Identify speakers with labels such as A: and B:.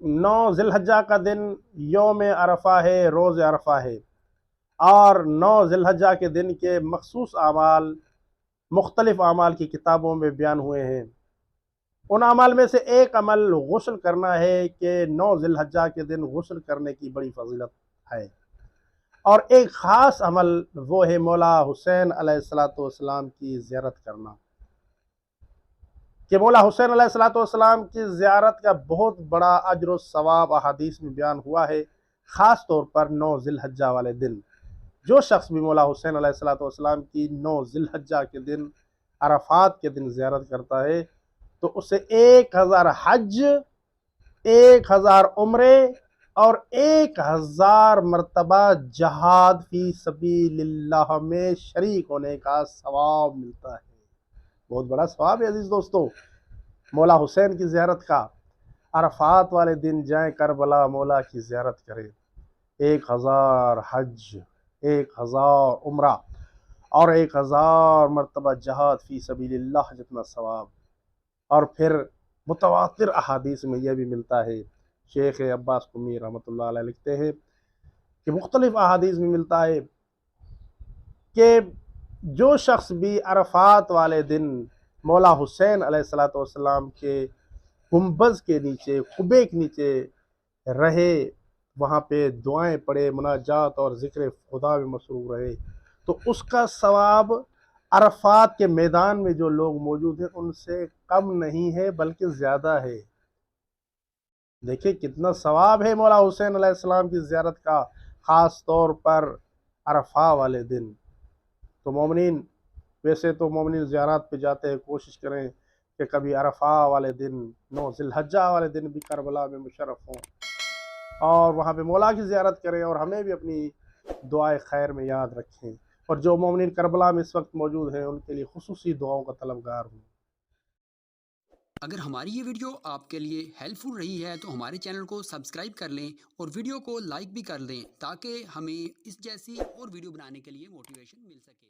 A: 9 ذوالحجہ کا دن یوم عرفہ ہے، روز عرفہ ہے، اور 9 ذوالحجہ کے دن کے مخصوص اعمال مختلف اعمال کی کتابوں میں بیان ہوئے ہیں۔ ان اعمال میں سے ایک عمل غسل کرنا ہے کہ 9 ذوالحجہ کے دن غسل کرنے کی بڑی فضیلت ہے، اور ایک خاص عمل وہ ہے مولا حسین علیہ السلام کی زیارت کرنا، کہ مولا حسین علیہ السلام کی زیارت کا بہت بڑا اجر و ثواب احادیث میں بیان ہوا ہے، خاص طور پر 9 ذوالحجہ والے دن۔ جو شخص بھی مولا حسین علیہ السلام کی 9 ذوالحجہ کے دن، عرفات کے دن زیارت کرتا ہے تو اسے 1000 حج، 1000 عمرے اور 1000 مرتبہ جہاد فی سبیل اللہ میں شریک ہونے کا ثواب ملتا ہے۔ بہت بڑا ثواب ہے عزیز دوستو مولا حسین کی زیارت کا۔ عرفات والے دن جائیں کربلا، مولا کی زیارت کریں، 1000 حج، 1000 عمرہ اور 1000 مرتبہ جہاد فی سبیل اللہ جتنا ثواب۔ اور پھر متواتر احادیث میں یہ بھی ملتا ہے، شیخ عباس قمی رحمۃ اللہ علیہ لکھتے ہیں کہ مختلف احادیث میں ملتا ہے کہ جو شخص بھی عرفات والے دن مولا حسین علیہ السلام کے گنبد کے نیچے، قبے کے نیچے رہے، وہاں پہ دعائیں پڑھے، مناجات اور ذکر خدا میں مصروف رہے، تو اس کا ثواب عرفات کے میدان میں جو لوگ موجود ہیں ان سے کم نہیں ہے بلکہ زیادہ ہے۔ دیکھیں کتنا ثواب ہے مولا حسین علیہ السلام کی زیارت کا، خاص طور پر عرفہ والے دن۔ تو مومنین، ویسے تو مومنین زیارات پہ جاتے ہیں، کوشش کریں کہ کبھی عرفہ والے دن، 9 ذوالحجہ والے دن بھی کربلا میں مشرف ہوں اور وہاں پہ مولا کی زیارت کریں، اور ہمیں بھی اپنی دعائے خیر میں یاد رکھیں، اور جو مومنین کربلا میں اس وقت موجود ہیں ان کے لیے خصوصی دعاؤں کا طلبگار ہوں۔
B: اگر ہماری یہ ویڈیو آپ کے لیے ہیلپ فل رہی ہے تو ہمارے چینل کو سبسکرائب کر لیں اور ویڈیو کو لائک بھی کر لیں تاکہ ہمیں اس جیسی اور ویڈیو بنانے کے لیے موٹیویشن مل سکے۔